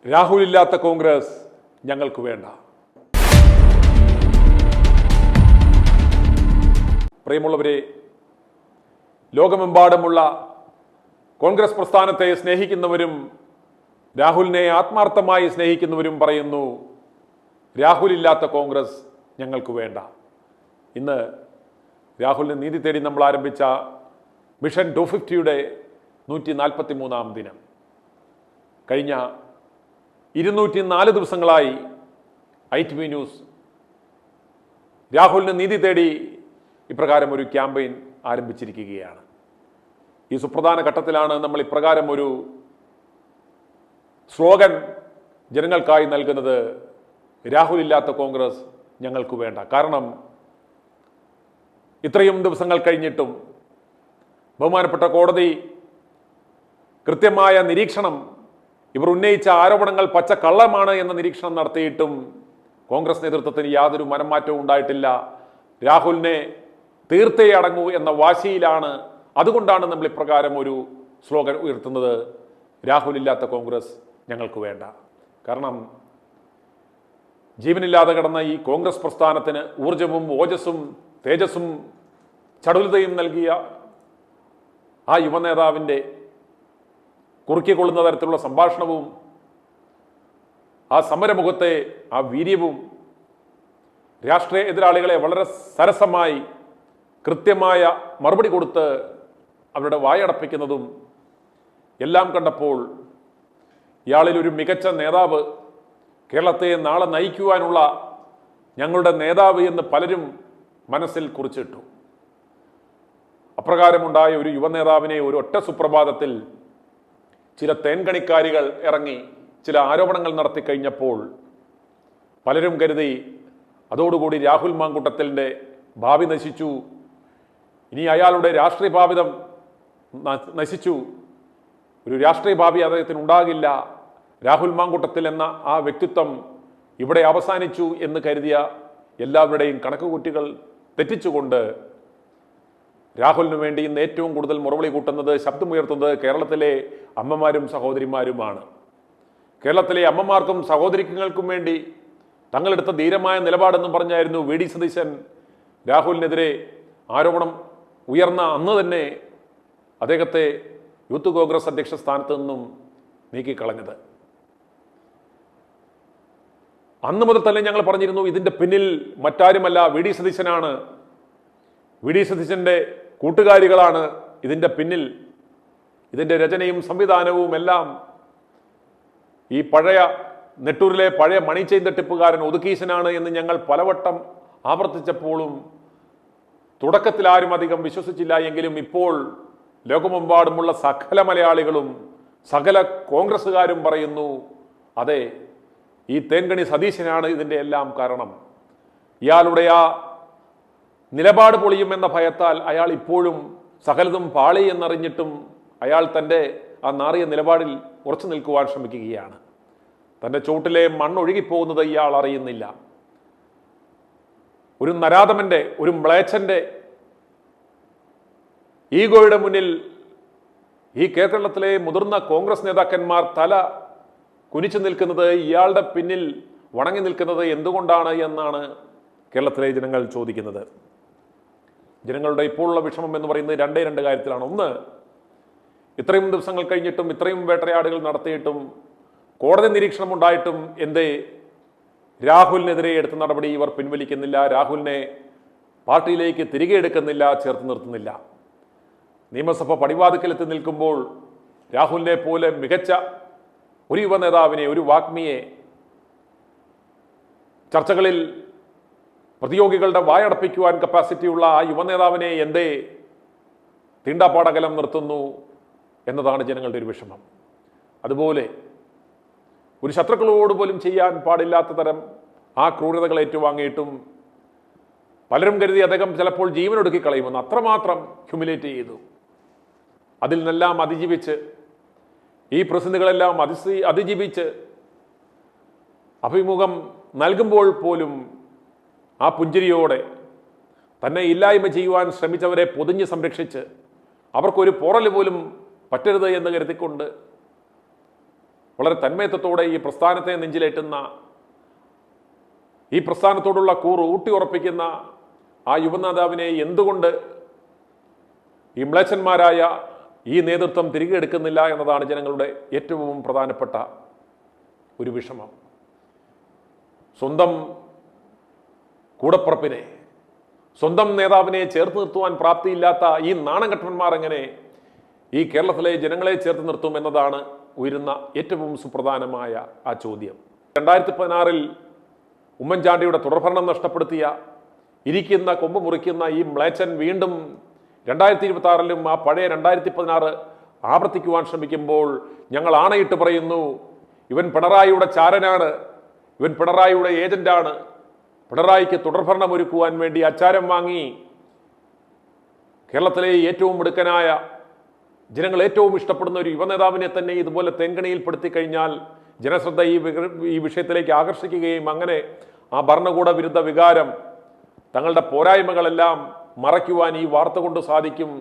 രാഹുലില്ലാത്ത കോൺഗ്രസ് ഞങ്ങൾക്ക് വേണ്ട. പ്രിയമുള്ളവരെ, ലോകമെമ്പാടുമുള്ള കോൺഗ്രസ് പ്രസ്ഥാനത്തെ സ്നേഹിക്കുന്നവരും രാഹുലിനെ ആത്മാർത്ഥമായി സ്നേഹിക്കുന്നവരും പറയുന്നു, രാഹുലില്ലാത്ത കോൺഗ്രസ് ഞങ്ങൾക്ക് വേണ്ട. ഇന്ന് രാഹുലിന് നീതി തേടി നമ്മൾ ആരംഭിച്ച മിഷൻ 250യുടെ 143-ാം ദിനം. കഴിഞ്ഞ 204 ദിവസങ്ങളായി ITV ന്യൂസ് രാഹുലിന് നീതി തേടി ഇപ്രകാരം ഒരു ക്യാമ്പയിൻ ആരംഭിച്ചിരിക്കുകയാണ്. ഈ സുപ്രധാന ഘട്ടത്തിലാണ് നമ്മൾ ഇപ്രകാരം ഒരു സ്ലോഗൻ ജനങ്ങൾക്കായി നൽകുന്നത്, രാഹുലില്ലാത്ത കോൺഗ്രസ് ഞങ്ങൾക്ക് വേണ്ട. കാരണം ഇത്രയും ദിവസങ്ങൾ കഴിഞ്ഞിട്ടും ബഹുമാനപ്പെട്ട കോടതി കൃത്യമായ നിരീക്ഷണം, ഇവർ ഉന്നയിച്ച ആരോപണങ്ങൾ പച്ചക്കള്ളമാണ് എന്ന നിരീക്ഷണം നടത്തിയിട്ടും കോൺഗ്രസ് നേതൃത്വത്തിന് യാതൊരു മനംമാറ്റവും ഉണ്ടായിട്ടില്ല. രാഹുലിനെ തീർത്തേ അടങ്ങൂ എന്ന വാശിയിലാണ്. അതുകൊണ്ടാണ് നമ്മൾ ഇപ്രകാരം ഒരു സ്ലോഗൻ ഉയർത്തുന്നത്, രാഹുലില്ലാത്ത കോൺഗ്രസ് ഞങ്ങൾക്ക് വേണ്ട. കാരണം ജീവനില്ലാതെ കിടന്ന ഈ കോൺഗ്രസ് പ്രസ്ഥാനത്തിന് ഊർജവും ഓജസ്സും തേജസ്സും ചടുലതയും നൽകിയ ആ യുവനേതാവിൻ്റെ കുറുക്കിക്കൊള്ളുന്ന തരത്തിലുള്ള സംഭാഷണവും ആ സമരമുഖത്തെ ആ വീര്യവും രാഷ്ട്രീയ എതിരാളികളെ വളരെ സരസമായി കൃത്യമായ മറുപടി കൊടുത്ത് അവരുടെ വായടപ്പിക്കുന്നതും എല്ലാം കണ്ടപ്പോൾ ഇയാളിൽ ഒരു മികച്ച നേതാവ്, കേരളത്തെ നാളെ നയിക്കുവാനുള്ള ഞങ്ങളുടെ നേതാവ് എന്ന് പലരും മനസ്സിൽ കുറിച്ചിട്ടു. അപ്രകാരമുണ്ടായ ഒരു യുവനേതാവിനെ ഒരു ഒറ്റ സുപ്രഭാതത്തിൽ ചില തേൻകണിക്കാരികൾ ഇറങ്ങി ചില ആരോപണങ്ങൾ നടത്തി കഴിഞ്ഞപ്പോൾ പലരും കരുതി അതോടുകൂടി രാഹുൽ മാങ്കൂട്ടത്തിലിൻ്റെ ഭാവി നശിച്ചു, ഇനി അയാളുടെ രാഷ്ട്രീയ ഭാവിതം നശിച്ചു, ഒരു രാഷ്ട്രീയ ഭാവി അദ്ദേഹത്തിന് ഉണ്ടാകില്ല, രാഹുൽ മാങ്കൂട്ടത്തിൽ എന്ന ആ വ്യക്തിത്വം ഇവിടെ അവസാനിച്ചു എന്ന് കരുതിയ എല്ലാവരുടെയും കണക്കുകൂട്ടികൾ തെറ്റിച്ചുകൊണ്ട് രാഹുലിനു വേണ്ടി ഇന്ന് ഏറ്റവും കൂടുതൽ മുറവിളി കൂട്ടുന്നത്, ശബ്ദമുയർത്തുന്നത് കേരളത്തിലെ അമ്മമാരും സഹോദരിമാരുമാണ്. കേരളത്തിലെ അമ്മമാർക്കും സഹോദരികൾക്കും വേണ്ടി തങ്ങളെടുത്ത ധീരമായ നിലപാടെന്നും പറഞ്ഞായിരുന്നു VD സതീശൻ രാഹുലിനെതിരെ ആരോപണം ഉയർന്ന അന്ന് തന്നെ അദ്ദേഹത്തെ യൂത്ത് കോൺഗ്രസ് അധ്യക്ഷ സ്ഥാനത്ത് നിന്നും നീക്കിക്കളഞ്ഞത്. അന്ന് മുതൽ തന്നെ ഞങ്ങൾ പറഞ്ഞിരുന്നു, ഇതിൻ്റെ പിന്നിൽ മറ്റാരുമല്ല VD സതീശനാണ്, VD സതീശൻ്റെ കൂട്ടുകാരികളാണ് ഇതിൻ്റെ പിന്നിൽ, ഇതിൻ്റെ രചനയും സംവിധാനവും എല്ലാം ഈ പഴയ നെട്ടൂരിലെ പഴയ മണി ചെയിൻ തട്ടിപ്പുകാരൻ ഒതുക്കീശനാണ് എന്ന് ഞങ്ങൾ പലവട്ടം ആവർത്തിച്ചപ്പോഴും തുടക്കത്തിൽ ആരും അധികം വിശ്വസിച്ചില്ല. എങ്കിലും ഇപ്പോൾ ലോകമെമ്പാടുമുള്ള സകല മലയാളികളും സകല കോൺഗ്രസ്സുകാരും പറയുന്നു, അതെ, ഈ തേൻകണി സതീശനാണ് ഇതിൻ്റെ എല്ലാം കാരണം. ഇയാളുടെ ആ നിലപാട് പൊളിയുമെന്ന ഭയത്താൽ അയാൾ ഇപ്പോഴും സകലതും പാളി എന്നറിഞ്ഞിട്ടും അയാൾ തൻ്റെ ആ നാറിയ നിലപാടിൽ ഉറച്ചു നിൽക്കുവാൻ ശ്രമിക്കുകയാണ്. തൻ്റെ ചോട്ടിലെ മണ്ണൊഴുകിപ്പോകുന്നത് ഇയാൾ അറിയുന്നില്ല. ഒരു നരാധമൻ്റെ, ഒരു മ്ലേച്ഛൻ്റെ ഈഗോയുടെ മുന്നിൽ ഈ കേരളത്തിലെ മുതിർന്ന കോൺഗ്രസ് നേതാക്കന്മാർ തല കുനിച്ചു നിൽക്കുന്നത്, ഇയാളുടെ പിന്നിൽ വണങ്ങി നിൽക്കുന്നത് എന്തുകൊണ്ടാണ് എന്നാണ് കേരളത്തിലെ ജനങ്ങൾ ചോദിക്കുന്നത്. ജനങ്ങളുടെ ഇപ്പോഴുള്ള വിഷമം എന്ന് പറയുന്നത് രണ്ട് കാര്യത്തിലാണ്. ഒന്ന്, ഇത്രയും ദിവസങ്ങൾ കഴിഞ്ഞിട്ടും ഇത്രയും വേട്ടയാടുകൾ നടത്തിയിട്ടും കോടതി നിരീക്ഷണം ഉണ്ടായിട്ടും എന്തേ രാഹുലിനെതിരെ എടുത്ത നടപടി ഇവർ പിൻവലിക്കുന്നില്ല, രാഹുലിനെ പാർട്ടിയിലേക്ക് തിരികെ എടുക്കുന്നില്ല, ചേർത്ത് നിർത്തുന്നില്ല. നിയമസഭ പടിവാതിക്കലെത്തി നിൽക്കുമ്പോൾ രാഹുലിനെ പോലെ മികച്ച ഒരു യുവ നേതാവിനെ, ഒരു വാഗ്മിയെ ചർച്ചകളിൽ പ്രതിയോഗികളുടെ വായടപ്പിക്കുവാൻ കപ്പാസിറ്റിയുള്ള ആ യുവനേതാവിനെ എന്തേ തീണ്ടാപ്പാടകലം നിർത്തുന്നു എന്നതാണ് ജനങ്ങളുടെ ഒരു വിഷമം. അതുപോലെ ഒരു ശത്രുക്കളോട് പോലും ചെയ്യാൻ പാടില്ലാത്ത തരം ആ ക്രൂരതകൾ ഏറ്റുവാങ്ങിയിട്ടും പലരും കരുതി അദ്ദേഹം ചിലപ്പോൾ ജീവനൊടുക്കി കളയുമെന്ന്. അത്രമാത്രം ഹ്യൂമിലേറ്റ് ചെയ്തു. അതിൽ നിന്നെല്ലാം അതിജീവിച്ച്, ഈ പ്രതിസന്ധികളെല്ലാം അതിജീവിച്ച് അഭിമുഖം നൽകുമ്പോൾ പോലും ആ പുഞ്ചിരിയോടെ തന്നെ ഇല്ലായ്മ ചെയ്യുവാൻ ശ്രമിച്ചവരെ പൊതിഞ്ഞ് സംരക്ഷിച്ച്, അവർക്കൊരു പോറൽ പോലും പറ്റരുത് എന്ന് കരുതിക്കൊണ്ട് വളരെ തന്മയത്വത്തോടെ ഈ പ്രസ്ഥാനത്തെ നെഞ്ചിലേറ്റുന്ന, ഈ പ്രസ്ഥാനത്തോടുള്ള കൂറ് ഊട്ടിയുറപ്പിക്കുന്ന ആ യുവനേതാവിനെ എന്തുകൊണ്ട് ഈ മ്ലേച്ഛന്മാരായ ഈ നേതൃത്വം തിരികെ എടുക്കുന്നില്ല എന്നതാണ് ജനങ്ങളുടെ ഏറ്റവും പ്രധാനപ്പെട്ട ഒരു വിഷമം. സ്വന്തം കൂടപ്പുറപ്പിനെ, സ്വന്തം നേതാവിനെ ചേർത്ത് നിർത്തുവാൻ പ്രാപ്തിയില്ലാത്ത ഈ നാണംകെട്ടവന്മാർ എങ്ങനെ ഈ കേരളത്തിലെ ജനങ്ങളെ ചേർത്ത് നിർത്തും എന്നതാണ് ഉയരുന്ന ഏറ്റവും സുപ്രധാനമായ ആ ചോദ്യം. 2016 ഉമ്മൻചാണ്ടിയുടെ തുടർഭരണം നഷ്ടപ്പെടുത്തിയ, ഇരിക്കുന്ന കൊമ്പ് മുറിക്കുന്ന ഈ മ്ലേച്ഛൻ വീണ്ടും 2026 ആ പഴയ 2016 ആവർത്തിക്കുവാൻ ശ്രമിക്കുമ്പോൾ ഞങ്ങൾ ആണയിട്ട് പറയുന്നു, ഇവൻ പിണറായിയുടെ ചാരനാണ്, ഇവൻ പിണറായിയുടെ ഏജന്റാണ്. പിണറായിക്ക് തുടർഭരണം ഒരുക്കുവാൻ വേണ്ടി അച്ചാരം വാങ്ങി കേരളത്തിലെ ഏറ്റവും മിടുക്കനായ, ജനങ്ങൾ ഏറ്റവും ഇഷ്ടപ്പെടുന്ന ഒരു യുവനേതാവിനെ തന്നെ ഇതുപോലെ തെങ്കണിയിൽപ്പെടുത്തി കഴിഞ്ഞാൽ ജനശ്രദ്ധ ഈ വിഷയത്തിലേക്ക് ആകർഷിക്കുകയും അങ്ങനെ ആ ഭരണകൂട വിരുദ്ധ വികാരം, തങ്ങളുടെ പോരായ്മകളെല്ലാം മറയ്ക്കുവാൻ ഈ വാർത്ത കൊണ്ട് സാധിക്കും.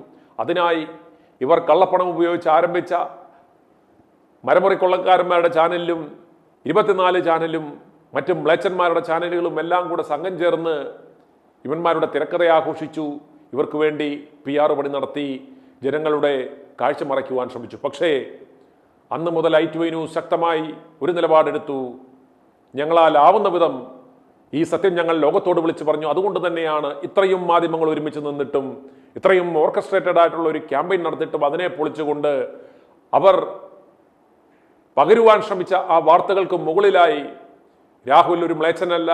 അതിനായി ഇവർ കള്ളപ്പണം ഉപയോഗിച്ച് ആരംഭിച്ച മരമുറി കൊള്ളക്കാരന്മാരുടെ ചാനലിലും 24 ചാനലും മറ്റും മ്ലേച്ഛന്മാരുടെ ചാനലുകളും എല്ലാം കൂടെ സംഘം ചേർന്ന് ഇവന്മാരുടെ തിരക്കഥ ആഘോഷിച്ചു. ഇവർക്ക് വേണ്ടി PR പണി നടത്തി ജനങ്ങളുടെ കാഴ്ച മറയ്ക്കുവാൻ ശ്രമിച്ചു. പക്ഷേ അന്ന് മുതൽ i2i ന്യൂസ് ശക്തമായി ഒരു നിലപാടെടുത്തു. ഞങ്ങളാൽ ആവുന്ന വിധം ഈ സത്യം ഞങ്ങൾ ലോകത്തോട് വിളിച്ചു പറഞ്ഞു. അതുകൊണ്ട് തന്നെയാണ് ഇത്രയും മാധ്യമങ്ങൾ ഒരുമിച്ച് നിന്നിട്ടും, ഇത്രയും ഓർക്കസ്ട്രേറ്റഡ് ആയിട്ടുള്ള ഒരു ക്യാമ്പയിൻ നടത്തിയിട്ടും അതിനെ പൊളിച്ചുകൊണ്ട് അവർ പകരുവാൻ ശ്രമിച്ച ആ വാർത്തകൾക്ക് മുകളിലായി രാഹുൽ ഒരു മ്ലേച്ഛനല്ല,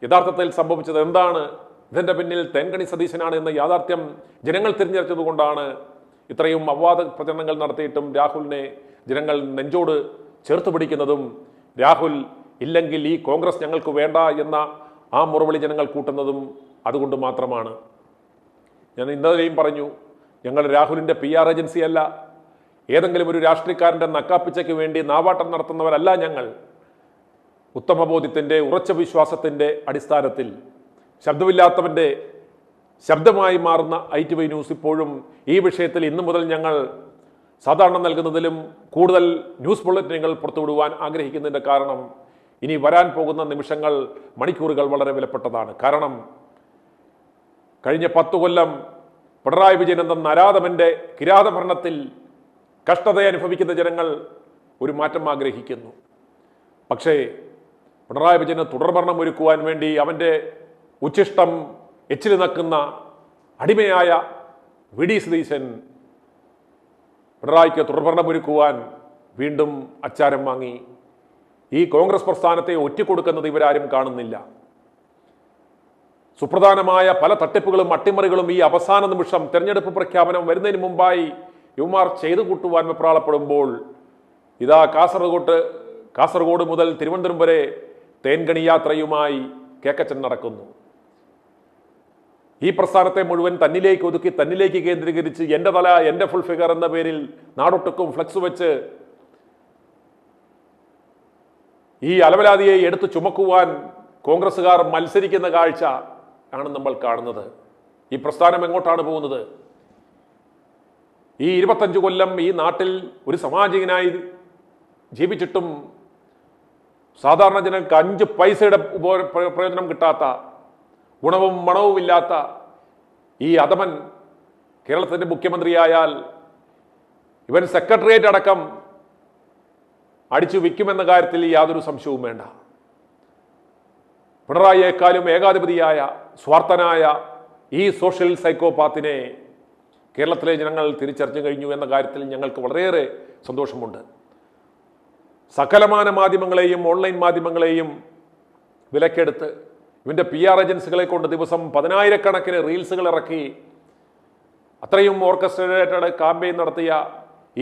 യഥാർത്ഥത്തിൽ സംഭവിച്ചത് എന്താണ്, ഇതിന്റെ പിന്നിൽ തെങ്കണി സതീശനാണ് എന്ന യാഥാർത്ഥ്യം ജനങ്ങൾ തിരിച്ചറിഞ്ഞതുകൊണ്ടാണ് ഇത്രയും അപവാദ പ്രചരണങ്ങൾ നടത്തിയിട്ടും രാഹുലിനെ ജനങ്ങൾ നെഞ്ചോട് ചേർത്ത് പിടിക്കുന്നതും, രാഹുൽ ഇല്ലെങ്കിൽ ഈ കോൺഗ്രസ് ഞങ്ങൾക്ക് വേണ്ട എന്ന ആ മുറവിളി ജനങ്ങൾ കൂട്ടുന്നതും അതുകൊണ്ട് മാത്രമാണ്. ഞാൻ ഇന്നലെയും പറഞ്ഞു, ഞങ്ങൾ രാഹുലിൻ്റെ PR ഏജൻസി അല്ല, ഏതെങ്കിലും ഒരു രാഷ്ട്രീയക്കാരൻ്റെ നക്കാപ്പിച്ചയ്ക്ക് വേണ്ടി നാവാട്ടം നടത്തുന്നവരല്ല ഞങ്ങൾ. ഉത്തമബോധ്യത്തിൻ്റെ, ഉറച്ച വിശ്വാസത്തിൻ്റെ അടിസ്ഥാനത്തിൽ ശബ്ദമില്ലാത്തവൻ്റെ ശബ്ദമായി മാറുന്ന i2i ന്യൂസ് ഇപ്പോഴും ഈ വിഷയത്തിൽ ഇന്നു മുതൽ ഞങ്ങൾ സാധാരണ നൽകുന്നതിലും കൂടുതൽ ന്യൂസ് ബുള്ളറ്റിനുകൾ പുറത്തുവിടുവാൻ ആഗ്രഹിക്കുന്നതിൻ്റെ കാരണം ഇനി വരാൻ പോകുന്ന നിമിഷങ്ങൾ, മണിക്കൂറുകൾ വളരെ വിലപ്പെട്ടതാണ്. കാരണം കഴിഞ്ഞ 10 കൊല്ലം പിണറായി വിജയൻ എന്ന നരാധമന്റെ കിരാതഭരണത്തിൽ കഷ്ടത അനുഭവിക്കുന്ന ജനങ്ങൾ ഒരു മാറ്റം ആഗ്രഹിക്കുന്നു. പക്ഷേ പിണറായി വിജയന് തുടർഭരണം ഒരുക്കുവാൻ വേണ്ടി അവൻ്റെ ഉച്ഛിഷ്ടം എച്ചിൽ നക്കുന്ന അടിമയായ VD സതീശൻ പിണറായിക്ക് തുടർഭരണം ഒരുക്കുവാൻ വീണ്ടും അച്ചാരം വാങ്ങി. ഈ കോൺഗ്രസ് പ്രസ്ഥാനത്തെ ഒറ്റിക്കൊടുക്കുന്നത് ഇവരാരും കാണുന്നില്ല. സുപ്രധാനമായ പല തട്ടിപ്പുകളും അട്ടിമറികളും ഈ അവസാന നിമിഷം തെരഞ്ഞെടുപ്പ് പ്രഖ്യാപനം വരുന്നതിന് മുമ്പായി യുവമാർ ചെയ്തു കൂട്ടുവാൻ വെപ്രാളപ്പെടുമ്പോൾ ഇതാ കാസർഗോഡ് മുതൽ തിരുവനന്തപുരം വരെ തേൻകണി യാത്രയുമായി കേക്കച്ചൻ നടക്കുന്നു. ഈ പ്രസ്ഥാനത്തെ മുഴുവൻ തന്നിലേക്ക് ഒതുക്കി, തന്നിലേക്ക് കേന്ദ്രീകരിച്ച് എൻ്റെ തല എൻ്റെ ഫുൾ ഫിഗർ എന്ന പേരിൽ നാടൊട്ടുക്കും ഫ്ലെക്സ് വെച്ച് ഈ അലവലാതിയെ എടുത്തു ചുമക്കുവാൻ കോൺഗ്രസ്സുകാർ മത്സരിക്കുന്ന കാഴ്ച ആണ് നമ്മൾ കാണുന്നത്. ഈ പ്രസ്ഥാനം എങ്ങോട്ടാണ് പോകുന്നത്? ഈ 25 കൊല്ലം ഈ നാട്ടിൽ ഒരു സാമാജികനായി ജീവിച്ചിട്ടും സാധാരണ ജനങ്ങൾക്ക് 5 പൈസയുടെ പ്രയോജനം കിട്ടാത്ത, ഗുണവും മണവുമില്ലാത്ത ഈ അധമൻ കേരളത്തിൻ്റെ മുഖ്യമന്ത്രിയായാൽ ഇവൻ സെക്രട്ടേറിയറ്റ് അടക്കം അടിച്ചു വിൽക്കുമെന്ന കാര്യത്തിൽ യാതൊരു സംശയവും വേണ്ട. പിണറായിയേക്കാളും ഏകാധിപതിയായ, സ്വാർത്ഥനായ ഈ സോഷ്യൽ സൈക്കോപാത്തിനെ കേരളത്തിലെ ജനങ്ങൾ തിരിച്ചറിഞ്ഞു കഴിഞ്ഞു എന്ന കാര്യത്തിൽ ഞങ്ങൾക്ക് വളരെയേറെ സന്തോഷമുണ്ട്. സകലമാന മാധ്യമങ്ങളെയും ഓൺലൈൻ മാധ്യമങ്ങളെയും വിലക്കെടുത്ത് ഇവൻ്റെ PR ഏജൻസികളെ കൊണ്ട് ദിവസം 10,000-കണക്കിന് റീൽസുകൾ ഇറക്കി അത്രയും ഓർക്കസ്ട്രേറ്റഡ് ക്യാമ്പയിൻ നടത്തിയ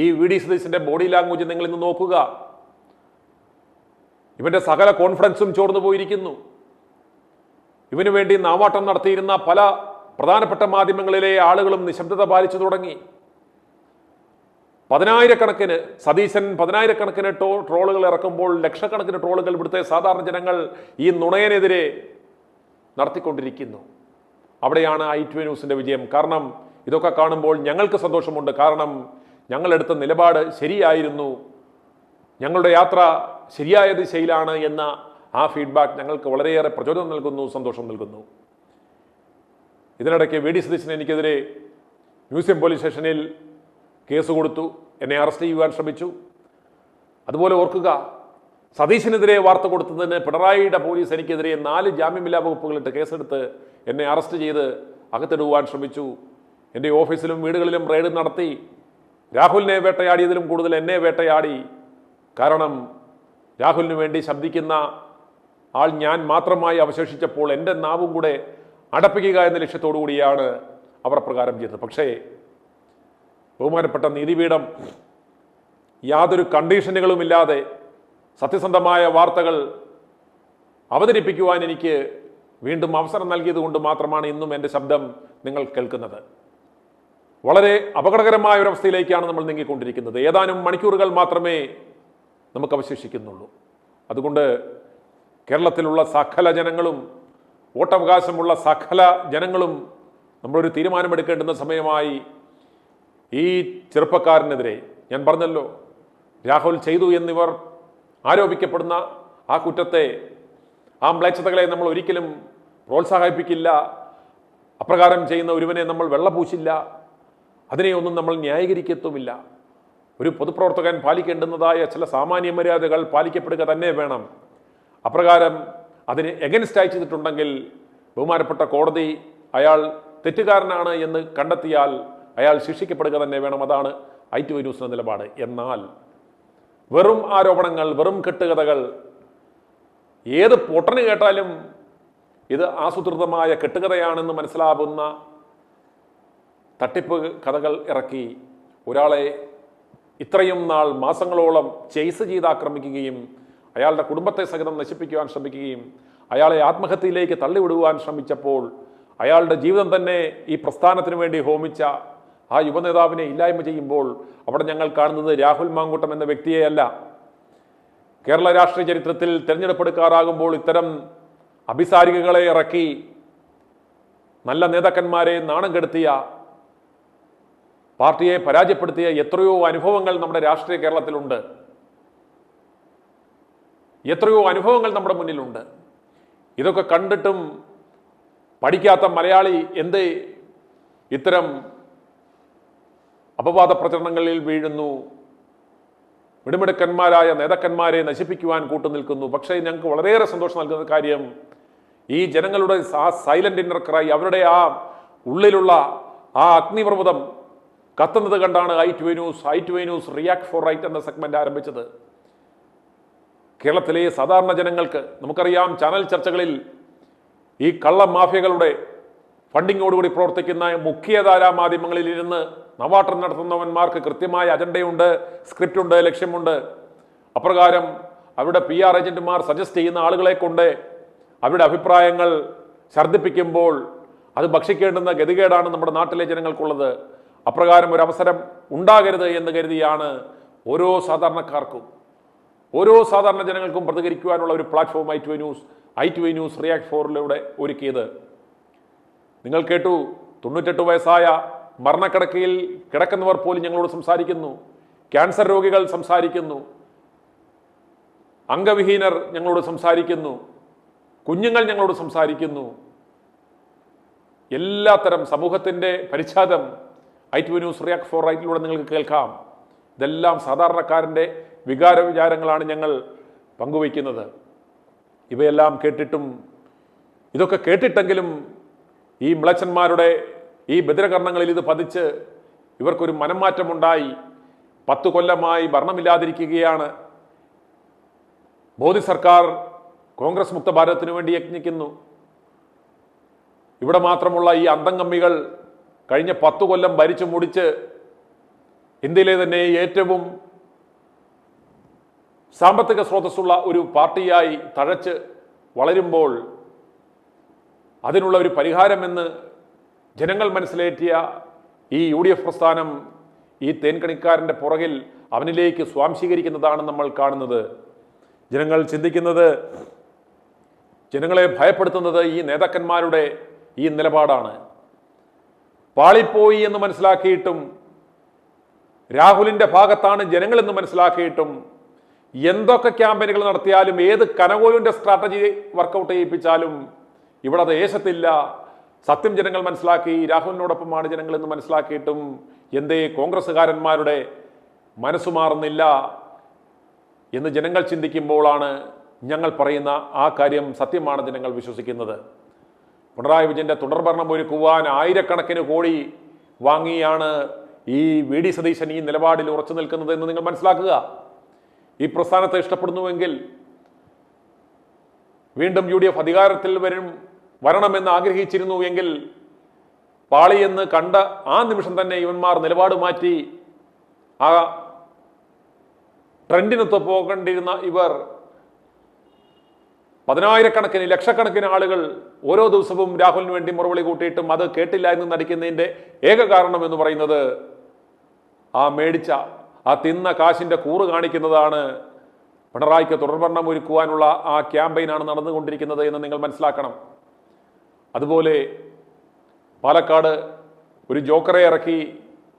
ഈ VD സതീശൻ്റെ ബോഡി ലാംഗ്വേജ് നിങ്ങൾ ഇന്ന് നോക്കുക. ഇവൻ്റെ സകല കോൺഫിഡൻസും ചോർന്നു പോയിരിക്കുന്നു. ഇവന് വേണ്ടി നാവാട്ടം നടത്തിയിരുന്ന പല പ്രധാനപ്പെട്ട മാധ്യമങ്ങളിലെ ആളുകളും നിശബ്ദത പാലിച്ചു തുടങ്ങി. 10,000-കണക്കിന് സതീശൻ 10,000-കണക്കിന് ട്രോളുകൾ ഇറക്കുമ്പോൾ ലക്ഷക്കണക്കിന് ട്രോളുകൾ ഇവിടുത്തെ സാധാരണ ജനങ്ങൾ ഈ നുണയനെതിരെ നടത്തിക്കൊണ്ടിരിക്കുന്നു. അവിടെയാണ് i2i ന്യൂസിൻ്റെ വിജയം. കാരണം ഇതൊക്കെ കാണുമ്പോൾ ഞങ്ങൾക്ക് സന്തോഷമുണ്ട്. കാരണം ഞങ്ങളെടുത്ത നിലപാട് ശരിയായിരുന്നു. ഞങ്ങളുടെ യാത്ര ശരിയായ ദിശയിലാണ് എന്ന ആ ഫീഡ്ബാക്ക് ഞങ്ങൾക്ക് വളരെയേറെ പ്രചോദനം നൽകുന്നു, സന്തോഷം നൽകുന്നു. ഇതിനിടയ്ക്ക് വി ഡി സതീശൻ എനിക്കെതിരെ മ്യൂസിയം പോലീസ് സ്റ്റേഷനിൽ കേസ് കൊടുത്തു, എന്നെ അറസ്റ്റ് ചെയ്യുവാൻ ശ്രമിച്ചു. അതുപോലെ ഓർക്കുക, സതീശനെതിരെ വാർത്ത കൊടുത്തതിന് പിണറായിയുടെ പോലീസ് എനിക്കെതിരെ 4 ജാമ്യമില്ലാ വകുപ്പുകളിട്ട് കേസെടുത്ത് എന്നെ അറസ്റ്റ് ചെയ്ത് അകത്തിടുവാൻ ശ്രമിച്ചു. എൻ്റെ ഓഫീസിലും വീടുകളിലും റെയ്ഡ് നടത്തി. രാഹുലിനെ വേട്ടയാടിയതിലും കൂടുതൽ എന്നെ വേട്ടയാടി. കാരണം രാഹുലിന് വേണ്ടി ശബ്ദിക്കുന്ന ആൾ ഞാൻ മാത്രമായി അവശേഷിച്ചപ്പോൾ എൻ്റെ നാവും കൂടെ അടപ്പിക്കുക എന്ന ലക്ഷ്യത്തോടു കൂടിയാണ് അവർ പ്രകാരം ചെയ്തത്. പക്ഷേ ബഹുമാനപ്പെട്ട നീതിപീഠം യാതൊരു കണ്ടീഷനുകളുമില്ലാതെ സത്യസന്ധമായ വാർത്തകൾ അവതരിപ്പിക്കുവാൻ എനിക്ക് വീണ്ടും അവസരം നൽകിയത് കൊണ്ട് മാത്രമാണ് ഇന്നും എൻ്റെ ശബ്ദം നിങ്ങൾ കേൾക്കുന്നത്. വളരെ അപകടകരമായ ഒരവസ്ഥയിലേക്കാണ് നമ്മൾ നീങ്ങിക്കൊണ്ടിരിക്കുന്നത്. ഏതാനും മണിക്കൂറുകൾ മാത്രമേ നമുക്ക് അവശേഷിക്കുന്നുള്ളൂ. അതുകൊണ്ട് കേരളത്തിലുള്ള സകല ജനങ്ങളും, വോട്ടവകാശമുള്ള സകല ജനങ്ങളും നമ്മളൊരു തീരുമാനമെടുക്കേണ്ടുന്ന സമയമായി. ഈ ചെറുപ്പക്കാരനെതിരെ ഞാൻ പറഞ്ഞല്ലോ, രാഹുൽ ചെയ്തു എന്നിവർ ആരോപിക്കപ്പെടുന്ന ആ കുറ്റത്തെ, ആ മ്ലേച്ഛതകളെ നമ്മൾ ഒരിക്കലും പ്രോത്സാഹിപ്പിക്കില്ല. അപ്രകാരം ചെയ്യുന്ന ഒരുവനെ നമ്മൾ വെള്ളപൂശില്ല, അതിനെയൊന്നും നമ്മൾ ന്യായീകരിക്കത്തുമില്ല. ഒരു പൊതുപ്രവർത്തകൻ പാലിക്കേണ്ടുന്നതായ ചില സാമാന്യ മര്യാദകൾ പാലിക്കപ്പെടുക തന്നെ വേണം. അപ്രകാരം അതിന് എഗൻസ്റ്റായി ചെയ്തിട്ടുണ്ടെങ്കിൽ ബഹുമാനപ്പെട്ട കോടതി അയാൾ തെറ്റുകാരനാണ് എന്ന് കണ്ടെത്തിയാൽ അയാൾ ശിക്ഷിക്കപ്പെടുക തന്നെ വേണം. അതാണ് i2i ന്യൂസിന്റെ നിലപാട്. എന്നാൽ വെറും ആരോപണങ്ങൾ, വെറും കെട്ടുകഥകൾ, ഏത് പൊട്ടന് കേട്ടാലും ഇത് ആസൂത്രിതമായ കെട്ടുകഥയാണെന്ന് മനസ്സിലാവുന്ന തട്ടിപ്പ് കഥകൾ ഇറക്കി ഒരാളെ ഇത്രയും നാൾ മാസങ്ങളോളം ചേസ് ചെയ്ത് ആക്രമിക്കുകയും അയാളുടെ കുടുംബത്തെ സഹിതം നശിപ്പിക്കുവാൻ ശ്രമിക്കുകയും അയാളെ ആത്മഹത്യയിലേക്ക് തള്ളിവിടുവാൻ ശ്രമിച്ചപ്പോൾ അയാളുടെ ജീവിതം തന്നെ ഈ പ്രസ്ഥാനത്തിന് വേണ്ടി ഹോമിച്ച ആ യുവനേതാവിനെ ഇല്ലായ്മ ചെയ്യുമ്പോൾ അവിടെ ഞങ്ങൾ കാണുന്നത് രാഹുൽ മാങ്കൂട്ടം എന്ന വ്യക്തിയെയല്ല. കേരള രാഷ്ട്രീയ ചരിത്രത്തിൽ തെരഞ്ഞെടുപ്പെടുക്കാറാകുമ്പോൾ ഇത്തരം അഭിസാരികകളെ ഇറക്കി നല്ല നേതാക്കന്മാരെ നാണം കെടുത്തിയ, പാർട്ടിയെ പരാജയപ്പെടുത്തിയ എത്രയോ അനുഭവങ്ങൾ നമ്മുടെ രാഷ്ട്രീയ കേരളത്തിലുണ്ട്. എത്രയോ അനുഭവങ്ങൾ നമ്മുടെ മുന്നിലുണ്ട്. ഇതൊക്കെ കണ്ടിട്ടും പഠിക്കാത്ത മലയാളി എന്ത് ഇത്തരം അപവാദ പ്രചരണങ്ങളിൽ വീഴുന്നു? മിടുമിടുക്കന്മാരായ നേതാക്കന്മാരെ നശിപ്പിക്കുവാൻ കൂട്ടുനിൽക്കുന്നു. പക്ഷേ ഞങ്ങൾക്ക് വളരെയേറെ സന്തോഷം നൽകുന്ന കാര്യം, ഈ ജനങ്ങളുടെ ആ സൈലന്റ് ഇന്നർ ക്രൈ, അവരുടെ ആ ഉള്ളിലുള്ള ആ അഗ്നിപർവ്വതം കത്തുന്നത് കണ്ടാണ് i2i news react for right എന്ന സെഗ്മെന്റ് ആരംഭിച്ചത്. കേരളത്തിലെ സാധാരണ ജനങ്ങൾക്ക്, നമുക്കറിയാം, ചാനൽ ചർച്ചകളിൽ ഈ കള്ള മാഫിയകളുടെ ഫണ്ടിങ്ങോടുകൂടി പ്രവർത്തിക്കുന്ന മുഖ്യധാരാ മാധ്യമങ്ങളിൽ ഇരുന്ന് നവാട്ടം നടത്തുന്നവന്മാർക്ക് കൃത്യമായ അജണ്ടയുണ്ട്, സ്ക്രിപ്റ്റുണ്ട്, ലക്ഷ്യമുണ്ട്. അപ്രകാരം അവരുടെ PR ഏജന്റുമാർ സജസ്റ്റ് ചെയ്യുന്ന ആളുകളെ കൊണ്ട് അവരുടെ അഭിപ്രായങ്ങൾ ഛർദ്ദിപ്പിക്കുമ്പോൾ അത് ഭക്ഷിക്കേണ്ടുന്ന ഗതികേടാണ് നമ്മുടെ നാട്ടിലെ ജനങ്ങൾക്കുള്ളത്. അപ്രകാരം ഒരു അവസരം ഉണ്ടാകരുത് എന്ന് കരുതിയാണ് ഓരോ സാധാരണക്കാർക്കും, ഓരോ സാധാരണ ജനങ്ങൾക്കും പ്രതികരിക്കുവാനുള്ള ഒരു പ്ലാറ്റ്ഫോം i2i ന്യൂസ് റിയാക്ട് ഫോറിലൂടെ ഒരുക്കിയത്. നിങ്ങൾ കേട്ടു, 98 വയസ്സായ മരണക്കിടക്കയിൽ കിടക്കുന്നവർ പോലും ഞങ്ങളോട് സംസാരിക്കുന്നു, ക്യാൻസർ രോഗികൾ സംസാരിക്കുന്നു, അംഗവിഹീനർ ഞങ്ങളോട് സംസാരിക്കുന്നു, കുഞ്ഞുങ്ങൾ ഞങ്ങളോട് സംസാരിക്കുന്നു. എല്ലാത്തരം സമൂഹത്തിൻ്റെ പരിച്ഛേദം i2i ന്യൂസ് റിയാക്ട് ഫോർ റൈറ്റിലൂടെ നിങ്ങൾക്ക് കേൾക്കാം. ഇതെല്ലാം സാധാരണക്കാരൻ്റെ വികാര വിചാരങ്ങളാണ് ഞങ്ങൾ പങ്കുവയ്ക്കുന്നത്. ഇവയെല്ലാം കേട്ടിട്ടും, ഇതൊക്കെ കേട്ടിട്ടെങ്കിലും ഈ മ്ലേച്ഛന്മാരുടെ ഈ ബദിരകർണങ്ങളിൽ ഇത് പതിച്ച് ഇവർക്കൊരു മനംമാറ്റമുണ്ടായി. 10 കൊല്ലമായി ഭരണമില്ലാതിരിക്കുകയാണ്. മോദി സർക്കാർ കോൺഗ്രസ് മുക്ത ഭാരതത്തിനു വേണ്ടി യജ്ഞിക്കുന്നു. ഇവിടെ മാത്രമുള്ള ഈ അന്തംഗമ്മികൾ കഴിഞ്ഞ 10 കൊല്ലം ഭരിച്ചു മുടിച്ച് ഇന്ത്യയിലെ തന്നെ ഏറ്റവും സാമ്പത്തിക സ്രോതസ്സുള്ള ഒരു പാർട്ടിയായി തഴച്ച് വളരുമ്പോൾ അതിനുള്ള ഒരു പരിഹാരമെന്ന് ജനങ്ങൾ മനസ്സിലേറ്റിയ ഈ UDF പ്രസ്ഥാനം ഈ തേൻകണിക്കാരൻ്റെ പുറകിൽ അവനിലേക്ക് സ്വാംശീകരിക്കുന്നതാണ് നമ്മൾ കാണുന്നത്. ജനങ്ങൾ ചിന്തിക്കുന്നത്, ജനങ്ങളെ ഭയപ്പെടുത്തുന്നത് ഈ നേതാക്കന്മാരുടെ ഈ നിലപാടാണ്. പാളിപ്പോയി എന്ന് മനസ്സിലാക്കിയിട്ടും, രാഹുലിൻ്റെ ഭാഗത്താണ് ജനങ്ങളെന്ന് മനസ്സിലാക്കിയിട്ടും എന്തൊക്കെ ക്യാമ്പയിനുകൾ നടത്തിയാലും ഏത് കനകോലുവിന്റെ സ്ട്രാറ്റജി വർക്കൗട്ട് ചെയ്യിപ്പിച്ചാലും ഇവിടെ അത് യേശത്തില്ല. സത്യം ജനങ്ങൾ മനസ്സിലാക്കി. രാഹുലിനോടൊപ്പമാണ് ജനങ്ങൾ എന്ന് മനസ്സിലാക്കിയിട്ടും എന്തേ കോൺഗ്രസ്സുകാരന്മാരുടെ മനസ്സു മാറുന്നില്ല എന്ന് ജനങ്ങൾ ചിന്തിക്കുമ്പോഴാണ് ഞങ്ങൾ പറയുന്ന ആ കാര്യം സത്യമാണ് ജനങ്ങൾ വിശ്വസിക്കുന്നത്. പിണറായി വിജയന്റെ തുടർഭരണം ഒരുക്കുവാൻ ആയിരക്കണക്കിന് കോടി വാങ്ങിയാണ് ഈ വി ഡി സതീശൻ ഈ നിലപാടിൽ ഉറച്ചു നിൽക്കുന്നത് എന്ന് നിങ്ങൾ മനസ്സിലാക്കുക. ഈ പ്രസ്ഥാനത്തെ ഇഷ്ടപ്പെടുന്നുവെങ്കിൽ വീണ്ടും UDF അധികാരത്തിൽ വരണമെന്ന് ആഗ്രഹിച്ചിരുന്നു എങ്കിൽ പാളിയെന്ന് കണ്ട ആ നിമിഷം തന്നെ ഇവന്മാർ നിലപാട് മാറ്റി ആ ട്രെൻഡിനൊത്ത് പോകേണ്ടിരുന്ന ഇവർ പതിനായിരക്കണക്കിന് ലക്ഷക്കണക്കിന് ആളുകൾ ഓരോ ദിവസവും രാഹുലിന് വേണ്ടി മുറവിളി കൂട്ടിയിട്ടും അത് കേട്ടില്ല എന്ന് നടിക്കുന്നതിൻ്റെ ഏക കാരണം എന്ന് പറയുന്നത് ആ മേടിച്ച ആ തിന്ന കാശിന്റെ കൂറ് കാണിക്കുന്നതാണ്. പിണറായിക്ക് തുടർഭരണം ഒരുക്കുവാനുള്ള ആ ക്യാമ്പയിനാണ് നടന്നുകൊണ്ടിരിക്കുന്നത് എന്ന് നിങ്ങൾ മനസ്സിലാക്കണം. അതുപോലെ പാലക്കാട് ഒരു ജോക്കറെ ഇറക്കി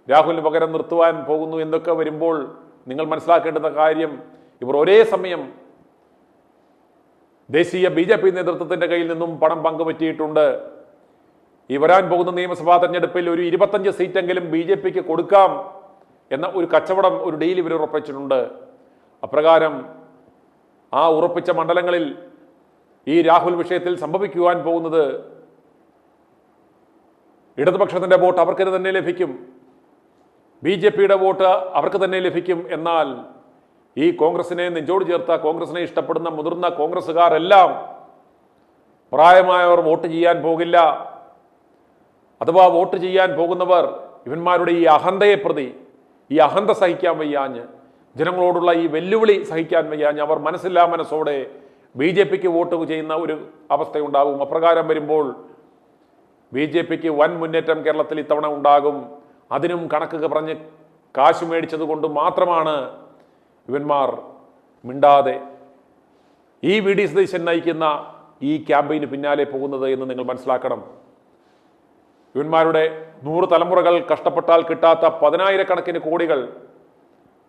രാഹുലിന് പകരം നിർത്തുവാൻ പോകുന്നു എന്നൊക്കെ വരുമ്പോൾ നിങ്ങൾ മനസ്സിലാക്കേണ്ടുന്ന കാര്യം ഇവർ ഒരേ സമയം ദേശീയ BJP നേതൃത്വത്തിന്റെ കയ്യിൽ നിന്നും പണം പങ്കുപറ്റിയിട്ടുണ്ട്. ഈ വരാൻ പോകുന്ന നിയമസഭാ തെരഞ്ഞെടുപ്പിൽ ഒരു 25 സീറ്റെങ്കിലും BJPക്ക് കൊടുക്കാം എന്ന ഒരു കച്ചവടം, ഒരു ഡീൽ ഇവർ ഉറപ്പിച്ചിട്ടുണ്ട്. അപ്രകാരം ആ ഉറപ്പിച്ച മണ്ഡലങ്ങളിൽ ഈ രാഹുൽ വിഷയത്തിൽ സംഭവിക്കുവാൻ പോകുന്നത് ഇടതുപക്ഷത്തിന്റെ വോട്ട് അവർക്ക് തന്നെ ലഭിക്കും, BJPയുടെ വോട്ട് അവർക്ക് തന്നെ ലഭിക്കും. എന്നാൽ ഈ കോൺഗ്രസിനെ നെഞ്ചോട് ചേർത്ത, കോൺഗ്രസിനെ ഇഷ്ടപ്പെടുന്ന മുതിർന്ന കോൺഗ്രസ്സുകാരെല്ലാം പ്രായമായവർ വോട്ട് ചെയ്യാൻ പോകില്ല. അഥവാ വോട്ട് ചെയ്യാൻ പോകുന്നവർ ഇവന്മാരുടെ ഈ അഹന്തയെ പ്രതി, ഈ അഹന്ത സഹിക്കാൻ വയ്യാഞ്ഞ്, ജനങ്ങളോടുള്ള ഈ വെല്ലുവിളി സഹിക്കാൻ വയ്യാഞ്ഞ് അവർ മനസ്സില്ലാ മനസ്സോടെ BJPക്ക് വോട്ട് ചെയ്യുന്ന ഒരു അവസ്ഥയുണ്ടാകും. അപ്രകാരം വരുമ്പോൾ BJPക്ക് വൻ മുന്നേറ്റം കേരളത്തിൽ ഇത്തവണ ഉണ്ടാകും. അതിനും കണക്ക് പറഞ്ഞ് കാശ് മേടിച്ചത് കൊണ്ട് മാത്രമാണ് ഇവന്മാർ മിണ്ടാതെ ഈ VD സതീശൻ നയിക്കുന്ന ഈ ക്യാമ്പയിന് പിന്നാലെ പോകുന്നത് എന്ന് നിങ്ങൾ മനസ്സിലാക്കണം. ഇവന്മാരുടെ 100 തലമുറകൾ കഷ്ടപ്പെട്ടാൽ കിട്ടാത്ത 10,000 കോടികൾ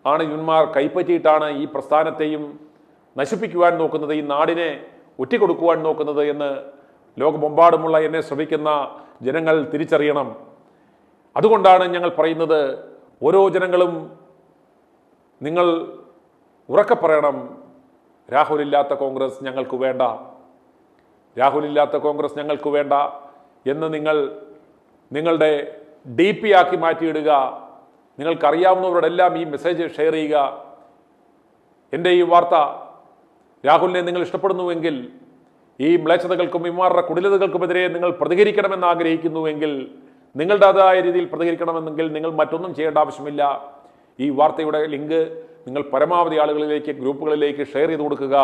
ആണ് ഇവന്മാർ കൈപ്പറ്റിയിട്ടാണ് ഈ പ്രസ്ഥാനത്തെയും നശിപ്പിക്കുവാൻ നോക്കുന്നത്, ഈ നാടിനെ ഒറ്റിക്കൊടുക്കുവാൻ നോക്കുന്നത് എന്ന് ലോകമെമ്പാടുമുള്ള എന്നെ ശ്രമിക്കുന്ന ജനങ്ങൾ തിരിച്ചറിയണം. അതുകൊണ്ടാണ് ഞങ്ങൾ പറയുന്നത്, ഓരോ ജനങ്ങളും നിങ്ങൾ ഉറക്കെ പറയണം, രാഹുലില്ലാത്ത കോൺഗ്രസ് ഞങ്ങൾക്ക് വേണ്ട, രാഹുലില്ലാത്ത കോൺഗ്രസ് ഞങ്ങൾക്ക് വേണ്ട എന്ന് നിങ്ങളുടെ DP ആക്കി മാറ്റിയിടുക. നിങ്ങൾക്കറിയാവുന്നവരോടെല്ലാം ഈ മെസ്സേജ് ഷെയർ ചെയ്യുക. എൻ്റെ ഈ വാർത്ത രാഹുലിനെ നിങ്ങൾ ഇഷ്ടപ്പെടുന്നുവെങ്കിൽ, ഈ മ്ലേച്ഛതകൾക്കും ഇമാരുടെ കുടിലതകൾക്കുമെതിരെ നിങ്ങൾ പ്രതികരിക്കണമെന്ന് ആഗ്രഹിക്കുന്നുവെങ്കിൽ, നിങ്ങളുടേതായ രീതിയിൽ പ്രതികരിക്കണമെന്നെങ്കിൽ നിങ്ങൾ മറ്റൊന്നും ചെയ്യേണ്ട ആവശ്യമില്ല. ഈ വാർത്തയുടെ ലിങ്ക് നിങ്ങൾ പരമാവധി ആളുകളിലേക്ക്, ഗ്രൂപ്പുകളിലേക്ക് ഷെയർ ചെയ്ത് കൊടുക്കുക.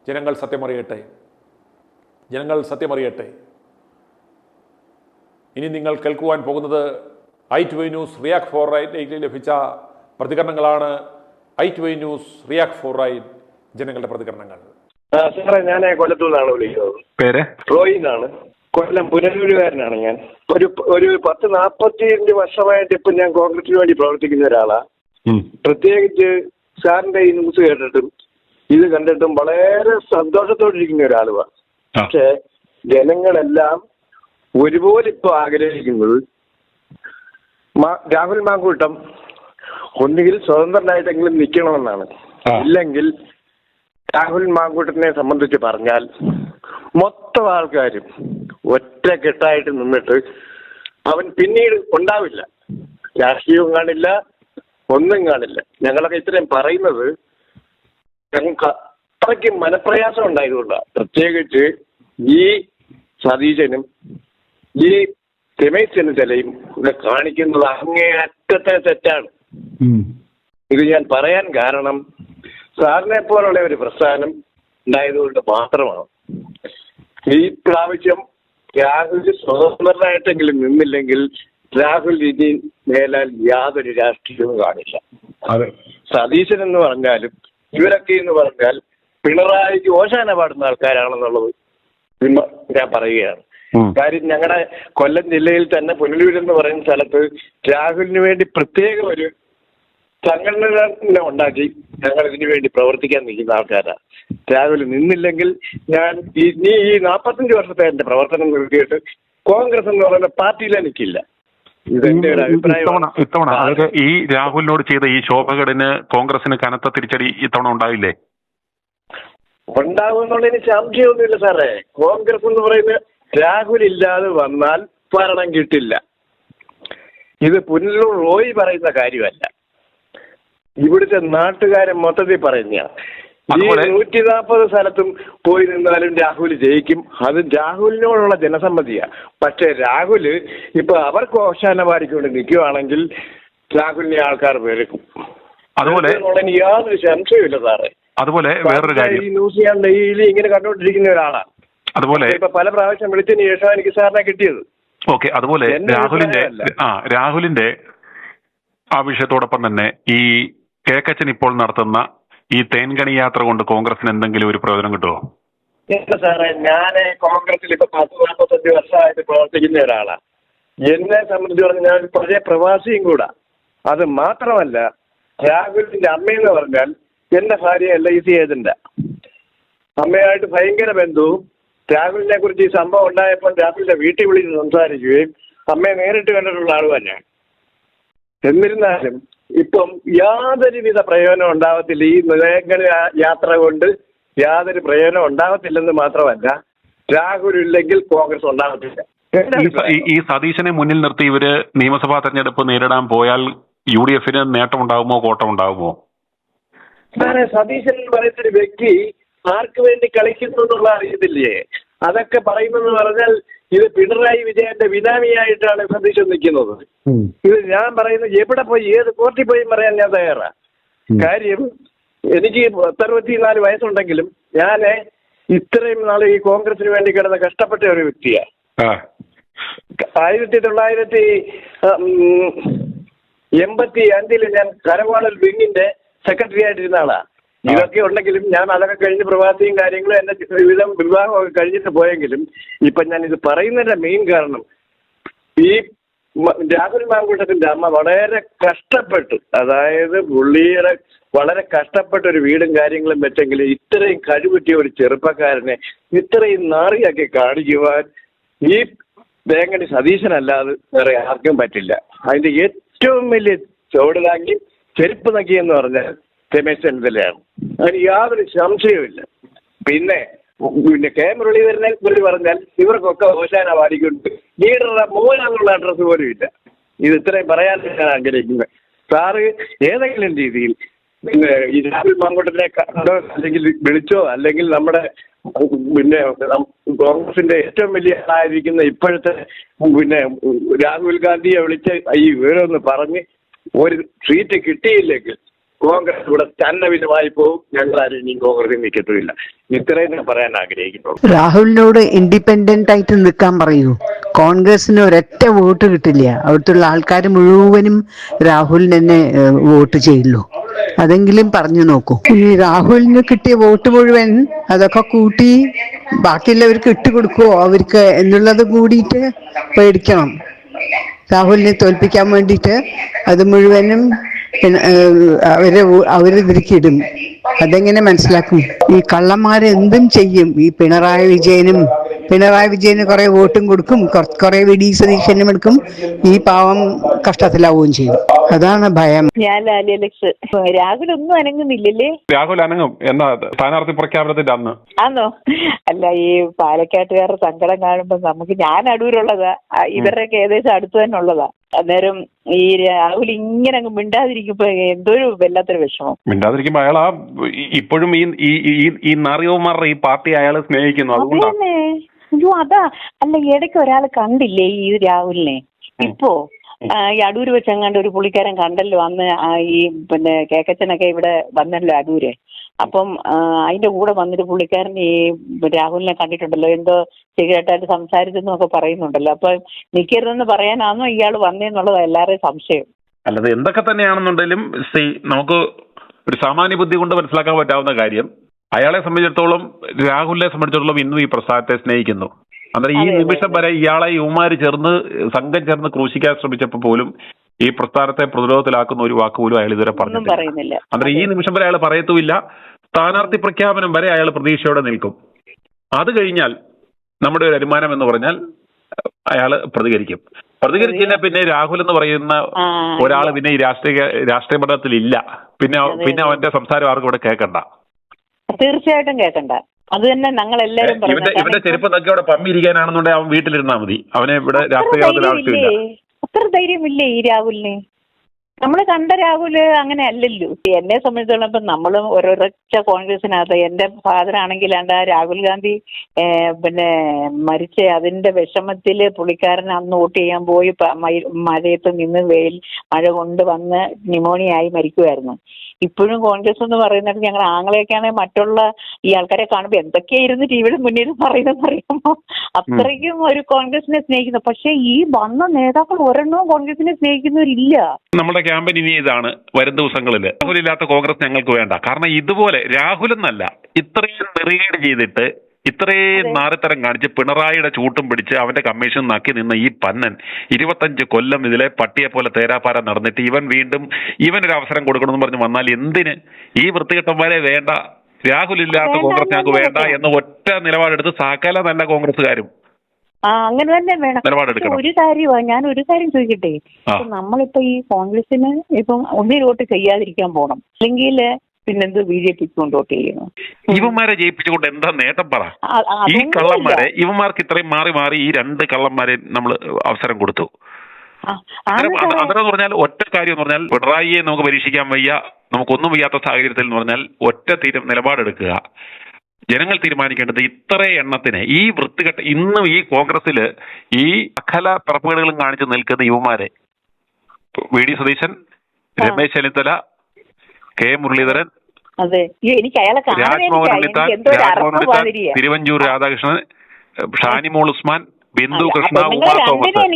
ജനങ്ങൾ സത്യമറിയട്ടെ, ജനങ്ങൾ സത്യമറിയട്ടെ. ഇനി നിങ്ങൾ കേൾക്കുവാൻ പോകുന്നത് i2i news react for right ലഭിച്ച പ്രതികരണങ്ങളാണ്. i2i news react for right ജനങ്ങളുടെ പ്രതികരണങ്ങൾ. സാറേ, ഞാൻ കൊല്ലത്തുനിന്നാണ് വിളിക്കുന്നത്. പേര് റോയി എന്നാണ്. കൊല്ലം പുനലൂരുകാരനാണ് ഞാൻ. ഒരു 40-45 വർഷമായിട്ട് ഇപ്പൊ ഞാൻ കോൺഗ്രസിന് വേണ്ടി പ്രവർത്തിക്കുന്ന ഒരാളാ. പ്രത്യേകിച്ച് സാറിന്റെ ഈ ന്യൂസ് കേട്ടിട്ടും ഇത് കണ്ടിട്ടും വളരെ സന്തോഷത്തോടിരിക്കുന്ന ഒരാളുവാ. പക്ഷെ ജനങ്ങളെല്ലാം ഒരുപോലെ ഇപ്പൊ ആഗ്രഹിക്കുന്നത് രാഹുൽ മാങ്കൂട്ടം ഒന്നുകിൽ സ്വതന്ത്രനായിട്ടെങ്കിലും നിൽക്കണമെന്നാണ്. ഇല്ലെങ്കിൽ രാഹുൽ മാങ്കൂട്ടത്തിനെ സംബന്ധിച്ച് പറഞ്ഞാൽ മൊത്തം ആൾക്കാരും ഒറ്റക്കെട്ടായിട്ട് നിന്നിട്ട് അവൻ പിന്നീട് ഉണ്ടാവില്ല. രാഷ്ട്രീയവും കാണില്ല, ഒന്നും കാണില്ല. ഞങ്ങളൊക്കെ ഇത്രയും പറയുന്നത് ഞങ്ങൾക്ക് അത്രയ്ക്ക് മനപ്രയാസം ഉണ്ടായതുകൊണ്ടാണ്. പ്രത്യേകിച്ച് ഈ സതീശനും ഈ രമേശ് ചെന്നിത്തലയും ഇത് കാണിക്കുന്നത് അങ്ങേയറ്റത്തെ തെറ്റാണ്. ഇത് ഞാൻ പറയാൻ കാരണം സാറിനെ പോലുള്ള ഒരു പ്രസ്ഥാനം ഉണ്ടായതുകൊണ്ട് മാത്രമാണ്. ഈ പ്രാവശ്യം രാഹുൽ സ്വതന്ത്രനായിട്ടെങ്കിലും നിന്നില്ലെങ്കിൽ രാഹുൽ ഇനി മേലാൽ യാതൊരു രാഷ്ട്രീയവും കാണില്ല. സതീശൻ എന്ന് പറഞ്ഞാലും ഇവരൊക്കെ എന്ന് പറഞ്ഞാൽ പിണറായിക്ക് ഓശാന പാടുന്ന ആൾക്കാരാണെന്നുള്ളത് ഞാൻ പറയുകയാണ്. കാര്യം ഞങ്ങളുടെ കൊല്ലം ജില്ലയിൽ തന്നെ പുനലൂർ എന്ന് പറയുന്ന സ്ഥലത്ത് രാഹുലിന് വേണ്ടി പ്രത്യേക ഒരു സംഘടന ഉണ്ടാക്കി ഞങ്ങൾ ഇതിനു വേണ്ടി പ്രവർത്തിക്കാൻ നിൽക്കുന്ന ആൾക്കാരാണ്. രാഹുൽ നിന്നില്ലെങ്കിൽ ഞാൻ ഈ 45 വർഷത്തെ എന്റെ പ്രവർത്തനം നിർത്തിയിട്ട് കോൺഗ്രസ് എന്ന് പറയുന്ന പാർട്ടിയിലെ നിൽക്കില്ല. ഇതെന്റെ ഒരു അഭിപ്രായമാണ്. ഇത്തവണ അതായത് ഈ രാഹുലിനോട് ചെയ്ത ഈ ശോഭകേടിന് കോൺഗ്രസിന് കനത്ത തിരിച്ചടി ഇത്തവണ ഉണ്ടാവില്ലേ? ഉണ്ടാവുമെന്നുള്ളതിന് സംശയമൊന്നുമില്ല സാറേ. കോൺഗ്രസ് എന്ന് പറയുന്നത് രാഹുൽ ഇല്ലാതെ വന്നാൽ ഭരണം കിട്ടില്ല. ഇത് പുനലൂർ റോയി പറയുന്ന കാര്യമല്ല, ഇവിടുത്തെ നാട്ടുകാരൻ മൊത്തത്തിൽ പറയുന്നതാണ്. ഈ 140 സ്ഥലത്തും പോയി നിന്നാലും രാഹുൽ ജയിക്കും. അത് രാഹുലിനോടുള്ള ജനസമ്മതിയാണ്. പക്ഷെ രാഹുൽ ഇപ്പൊ അവർക്ക് ഓശാന പാടിക്കൊണ്ട് നിൽക്കുകയാണെങ്കിൽ രാഹുലിനെ ആൾക്കാർ വെറുക്കും. അതുപോലെ യാതൊരു സംശയമില്ല സാറേ. അതുപോലെ വേറൊരു കാര്യം, ഈ ന്യൂസ് ഞാൻ ഡെയിലി ഇങ്ങനെ കണ്ടുകൊണ്ടിരിക്കുന്ന ഒരാളാണ്. അതുപോലെ ഇപ്പൊ പല പ്രാവശ്യം വിളിച്ചതിന് ശേഷം എനിക്ക് സാറിനെ കിട്ടിയത്. ഓക്കെ, അതുപോലെ രാഹുലിന്റെ ആ വിഷയത്തോടൊപ്പം തന്നെ ഈ കേക്കച്ചൻ ഇപ്പോൾ നടത്തുന്ന ഈ തേൻകണി യാത്ര കൊണ്ട് കോൺഗ്രസിന് എന്തെങ്കിലും ഒരു പ്രയോജനം കിട്ടുമോ? ഇല്ല സാറേ, ഞാൻ കോൺഗ്രസിൽ ഇപ്പൊ 45 വർഷമായിട്ട് പ്രവർത്തിക്കുന്ന ഒരാളാണ്. എന്നെ സംബന്ധിച്ചോളം ഞാൻ പഴയ പ്രവാസിയും കൂടാ. അത് മാത്രമല്ല, രാഹുലിന്റെ അമ്മയെന്ന് പറഞ്ഞാൽ എന്റെ ഭാര്യ LIC ഏജന്റാ. അമ്മയായിട്ട് ഭയങ്കര ബന്ധവും. രാഹുലിനെ കുറിച്ച് ഈ സംഭവം ഉണ്ടായപ്പോൾ രാഹുലിന്റെ വീട്ടിൽ വിളിച്ച് സംസാരിക്കുകയും അമ്മയെ നേരിട്ട് കണ്ടിട്ടുള്ള ആൾ തന്നെയാണ്. എന്നിരുന്നാലും ഇപ്പം യാതൊരുവിധ പ്രയോജനം ഉണ്ടാവത്തില്ല. ഈ നിലയങ്കണി യാത്ര കൊണ്ട് യാതൊരു പ്രയോജനം ഉണ്ടാവത്തില്ലെന്ന് മാത്രമല്ല, രാഹുൽ ഇല്ലെങ്കിൽ കോൺഗ്രസ് ഉണ്ടാവത്തില്ല. ഈ സതീശനെ മുന്നിൽ നിർത്തി ഇവര് നിയമസഭാ തെരഞ്ഞെടുപ്പ് നേരിടാൻ പോയാൽ UDF-ന് നേട്ടം ഉണ്ടാകുമോ, കോട്ടം ഉണ്ടാകുമോ? സാറേ, സതീശൻ എന്ന് പറയുന്നൊരു വ്യക്തി ആർക്ക് വേണ്ടി കളിക്കുന്നു എന്നുള്ള അറിയത്തില്ലേ? അതൊക്കെ പറയുന്നെന്ന് പറഞ്ഞാൽ ഇത് പിണറായി വിജയന്റെ ബിനാമിയായിട്ടാണ് സതീശൻ നിൽക്കുന്നത്. ഇത് ഞാൻ പറയുന്നത് എവിടെ പോയി ഏത് കോർട്ടിൽ പോയി പറയാൻ ഞാൻ തയ്യാറാ. കാര്യം എനിക്ക് 64 വയസ്സുണ്ടെങ്കിലും ഞാൻ ഇത്രയും നാൾ ഈ കോൺഗ്രസിന് വേണ്ടി കിടന്ന് കഷ്ടപ്പെട്ട ഒരു വ്യക്തിയാണ്. 1985 ഞാൻ കരവാളൽ വിങ്ങിന്റെ സെക്രട്ടറി ആയിട്ടിരുന്ന ആളാ. ഇതൊക്കെ ഉണ്ടെങ്കിലും ഞാൻ അതൊക്കെ കഴിഞ്ഞ് പ്രവാസിയും കാര്യങ്ങളും എന്റെ വിവിധം വിവാഹമൊക്കെ കഴിഞ്ഞിട്ട് പോയെങ്കിലും ഇപ്പൊ ഞാൻ ഇത് പറയുന്നതിന്റെ മെയിൻ കാരണം ഈ രാഹുൽ മാങ്കൂട്ടത്തിന്റെ അമ്മ വളരെ കഷ്ടപ്പെട്ടു. അതായത് പുള്ളിയുടെ വളരെ കഷ്ടപ്പെട്ട ഒരു വീടും കാര്യങ്ങളും വെച്ചെങ്കിൽ ഇത്രയും കഴിവുറ്റിയ ഒരു ചെറുപ്പക്കാരനെ ഇത്രയും നാറിയാക്കി കാണിക്കുവാൻ ഈ വേങ്ങണി സതീശനല്ലാതെ വേറെ ആർക്കും പറ്റില്ല. അതിന്റെ ഏറ്റവും വലിയ ചോടിലാക്കി ചെരുപ്പ് നക്കിയെന്ന് പറഞ്ഞാൽ രമേശ് ചെന്നിത്തലയാണ്. അതിന് യാതൊരു സംശയവുമില്ല. പിന്നെ കെ മുരളീധരനെ കുറിച്ച് പറഞ്ഞാൽ ഇവർക്കൊക്കെ ഓശാന പാടിക്കൊണ്ട് ലീഡറുടെ മോനാന്നുള്ള അഡ്രസ്സ് പോലും ഇല്ല. ഇത് ഇത്രയും പറയാൻ ഞാൻ ആഗ്രഹിക്കുന്നത്. സാറ് ഏതെങ്കിലും രീതിയിൽ ഈ രാഹുൽ മാങ്കൂട്ടത്തിനെ കണ്ടോ അല്ലെങ്കിൽ വിളിച്ചോ അല്ലെങ്കിൽ നമ്മുടെ കോൺഗ്രസിന്റെ ഏറ്റവും വലിയ ആളായിരിക്കുന്ന ഇപ്പോഴത്തെ രാഹുൽ ഗാന്ധിയെ വിളിച്ച് ഈ വിവരമൊന്ന് പറഞ്ഞ് ഒരു സീറ്റ് കിട്ടിയില്ലെങ്കിൽ കോൺഗ്രസ് ഇവിടെ ചന്നവിധമായി പോകും. ഞങ്ങളാരും ഇനിയും കോൺഗ്രസിൽ നിൽക്കത്തുമില്ല. ഇത്രയും ഞാൻ പറയാൻ ആഗ്രഹിക്കുന്നുള്ളൂ. രാഹുലിനോട് ഇൻഡിപെൻഡന്റ് ആയിട്ട് നിൽക്കാൻ പറയൂ. കോൺഗ്രസിന് ഒരൊറ്റ വോട്ട് കിട്ടില്ല. അവിടുത്തെ ആൾക്കാർ മുഴുവനും രാഹുലിന് തന്നെ വോട്ട് ചെയ്യുള്ളൂ. അതെങ്കിലും പറഞ്ഞു നോക്കൂ. ഈ രാഹുലിന് കിട്ടിയ വോട്ട് മുഴുവൻ അതൊക്കെ കൂട്ടി ബാക്കിയുള്ളവർക്ക് ഇട്ടുകൊടുക്കുവോ അവർക്ക് എന്നുള്ളത് കൂടിയിട്ട് പേടിക്കണം. രാഹുലിനെ തോൽപ്പിക്കാൻ വേണ്ടിയിട്ട് അത് മുഴുവനും അവരിതിരിക്കിടും. അതെങ്ങനെ മനസ്സിലാക്കും? ഈ കള്ളന്മാരെന്തും ചെയ്യും. ഈ പിണറായി വിജയന് കുറെ വോട്ടും കൊടുക്കും, കുറെ VD സതീശനും എടുക്കും. ഈ പാവം കഷ്ടത്തിലാവുകയും ചെയ്യും. അതാണ് ഭയം. ഞാൻ രാഹുൽ ഒന്നും അനങ്ങുന്നില്ലല്ലേ? രാഹുൽ അനങ്ങും എന്നാ സ്ഥാനാർത്ഥി പ്രഖ്യാപനത്തിന്റെ അന്ന് ആന്നോ? അല്ല, ഈ പാലക്കാട്ടുകാരുടെ സങ്കടം കാണുമ്പോ ഞാൻ അടൂരുള്ളതാ, ഇവരുടെയൊക്കെ ഏകദേശം അടുത്ത് തന്നെ ഉള്ളതാ. അന്നേരം ഈ രാഹുൽ ഇങ്ങനെ അങ്ങ് മിണ്ടാതിരിക്കുമ്പോ എന്തോ ഒരു വല്ലാത്തൊരു വിഷമം. മിണ്ടാതിരിക്കുമ്പോ അയാൾ ഇപ്പോഴും ഈ നാറിയവന്മാരുടെ ഈ പാർട്ടി അയാളെ സ്നേഹിക്കുന്നു. അതുകൊണ്ടാണ്. അയ്യോ, അതാ. അല്ല, ഇടയ്ക്ക് ഒരാൾ കണ്ടില്ലേ ഈ രാഹുലിനെ? ഇപ്പോ ഈ അടൂര് വെച്ചെങ്ങാണ്ട് ഒരു പുള്ളിക്കാരൻ കണ്ടല്ലോ അന്ന്. ഈ കേക്കച്ചനൊക്കെ ഇവിടെ വന്നല്ലോ അടൂര്. അപ്പം അതിന്റെ കൂടെ വന്നിട്ട് പുള്ളിക്കാരൻ ഈ രാഹുലിനെ കണ്ടിട്ടുണ്ടല്ലോ, എന്തോ സിഗരറ്റായിട്ട് സംസാരിച്ചെന്നൊക്കെ പറയുന്നുണ്ടല്ലോ. അപ്പൊ നിൽക്കരുതെന്ന് പറയാനാണോ ഇയാൾ വന്നേന്നുള്ളത് എല്ലാവരുടെയും സംശയം. അല്ലത് എന്തൊക്കെ തന്നെയാണെന്നുണ്ടെങ്കിലും നമുക്ക് ഒരു സാമാന്യ ബുദ്ധി കൊണ്ട് മനസ്സിലാക്കാൻ പറ്റാവുന്ന കാര്യം, അയാളെ സംബന്ധിച്ചിടത്തോളം രാഹുലിനെ സംബന്ധിച്ചിടത്തോളം ഇന്നും ഈ പ്രസ്ഥാനത്തെ സ്നേഹിക്കുന്നു. അന്നേരം ഈ നിമിഷം വരെ ഇയാളെ യുവമാര് സംഘം ചേർന്ന് ക്രൂശിക്കാൻ ശ്രമിച്ചപ്പോൾ പോലും ഈ പ്രസ്ഥാനത്തെ പ്രതിരോധത്തിലാക്കുന്ന ഒരു വാക്ക് പോലും അയാൾ ഇതുവരെ പറഞ്ഞിട്ടില്ല. പറയുന്നില്ല. അന്നേരം ഈ നിമിഷം വരെ അയാൾ പറയത്തുമില്ല. സ്ഥാനാർത്ഥി പ്രഖ്യാപനം വരെ അയാൾ പ്രതീക്ഷയോടെ നിൽക്കും. അത് കഴിഞ്ഞാൽ നമ്മുടെ ഒരു അനുമാനം എന്ന് പറഞ്ഞാൽ അയാൾ പ്രതികരിക്കും. പ്രതികരിച്ചില്ല പിന്നെ രാഹുൽ എന്ന് പറയുന്ന ഒരാൾ പിന്നെ ഈ രാഷ്ട്രീയ മണ്ഡലത്തിൽ ഇല്ല. പിന്നെ അവന്റെ സംസാരം ആർക്കും ഇവിടെ കേൾക്കണ്ട, തീർച്ചയായിട്ടും കേൾക്കണ്ട. അത് തന്നെ ഞങ്ങൾ എല്ലാവരും ഇവന്റെ ചെരുപ്പ് നോക്കി അവിടെ പമ്മിരിക്കാനാണെന്നുണ്ടെങ്കിൽ അവൻ വീട്ടിലിരുന്നാൽ മതി. അവനെ ഇവിടെ രാഷ്ട്രീയ ആവശ്യമില്ല. അത്ര ധൈര്യമില്ലേ ഈ രാഹുലിന്? നമ്മൾ കണ്ട രാഹുല് അങ്ങനെ അല്ലല്ലോ. എന്നെ സംബന്ധിച്ചിടത്തോളം ഇപ്പം നമ്മളും ഒരൊറ്റ കോൺഗ്രസിനകത്ത് എൻ്റെ ഫാദർ ആണെങ്കിലാണ്ട് രാഹുൽ ഗാന്ധി പിന്നെ മരിച്ച അതിന്റെ വിഷമത്തിൽ പുള്ളിക്കാരൻ അന്ന് വോട്ട് ചെയ്യാൻ പോയി മഴയത്ത് നിന്ന് മഴ കൊണ്ട് വന്ന് ന്യൂമോണിയ ആയി മരിക്കുമായിരുന്നു. ഇപ്പോഴും കോൺഗ്രസ് എന്ന് പറയുന്നത് ഞങ്ങൾ ആങ്ങളെയൊക്കെയാണെങ്കിൽ മറ്റുള്ള ഈ ആൾക്കാരെ കാണുമ്പോൾ എന്തൊക്കെയായിരുന്നു ടി വിയുടെ മുന്നിൽ പറയുന്നതെന്ന് അറിയാമോ? അത്രയ്ക്കും ഒരു കോൺഗ്രസിനെ സ്നേഹിക്കുന്നു. പക്ഷെ ഈ വന്ന നേതാക്കൾ ഒരെണ്ണവും കോൺഗ്രസിനെ സ്നേഹിക്കുന്നവരില്ല. നമ്മുടെ ക്യാമ്പയിൻ ഇനി ഇതാണ്. വരും ദിവസങ്ങളിൽ രാഹുലില്ലാത്ത കോൺഗ്രസ് ഞങ്ങൾക്ക് വേണ്ട. കാരണം ഇതുപോലെ രാഹുൽ എന്നല്ല, ഇത്രയും നെറികേട് ചെയ്തിട്ട് ഇത്രയും നാരത്തരം കാണിച്ച് പിണറായിയുടെ ചൂട്ടും പിടിച്ച് അവന്റെ കമ്മീഷൻ നാക്കി നിന്ന ഈ പന്നൻ 25 കൊല്ലം ഇതിലെ പട്ടിയെ പോലെ തേരാപ്പാര നടന്നിട്ട് ഇവനൊരു അവസരം കൊടുക്കണമെന്ന് പറഞ്ഞ് വന്നാൽ എന്തിന്? ഈ വൃത്തികെട്ടന്മാരെ വേണ്ട, രാഹുൽ ഇല്ലാത്ത കോൺഗ്രസ് ഞങ്ങൾക്ക് വേണ്ട എന്ന ഒറ്റ നിലപാടെടുത്ത് സകല നല്ല കോൺഗ്രസ്സുകാരും അങ്ങനെ തന്നെ വേണം. ഒരു കാര്യമാണ്, ഞാൻ ഒരു കാര്യം ചോദിക്കട്ടെ. നമ്മളിപ്പോ ഈ കോൺഗ്രസിന് ഇപ്പം ഒന്നിൽ വോട്ട് ചെയ്യാതിരിക്കാൻ പോണം, അല്ലെങ്കിൽ പിന്നെന്ത് BJP കൊണ്ട് വോട്ട് ചെയ്യുന്നു? ഇവന്മാരെ ജയിപ്പിച്ചുകൊണ്ട് എന്താ നേട്ടം പറ? ഈ കള്ളന്മാരെ, ഇവന്മാർക്ക് ഇത്രയും മാറി മാറി ഈ 2 കള്ളന്മാരെ നമ്മൾ അവസരം കൊടുത്തു. അതെന്ന് പറഞ്ഞാൽ ഒറ്റ കാര്യം എന്ന് പറഞ്ഞാൽ പിണറായിയെ നമുക്ക് പരീക്ഷിക്കാൻ വയ്യ, നമുക്കൊന്നും വയ്യാത്ത സാഹചര്യത്തിൽ എന്ന് പറഞ്ഞാൽ ഒറ്റ നിലപാടെടുക്കുക. ജനങ്ങൾ തീരുമാനിക്കേണ്ടത് ഇത്ര എണ്ണത്തിന് ഈ വൃത്തികെട്ട ഇന്നും ഈ കോൺഗ്രസിൽ ഈ സകല പിറപ്പുകളും കാണിച്ച് നിൽക്കുന്ന യുവമാരെ VD Satheesan, Ramesh Chennithala, K Muraleedharan, Rajmohan Unnithan, Thiruvanchoor Radhakrishnan, Shanimol Usman, Bindu Krishna, Uma Thomas,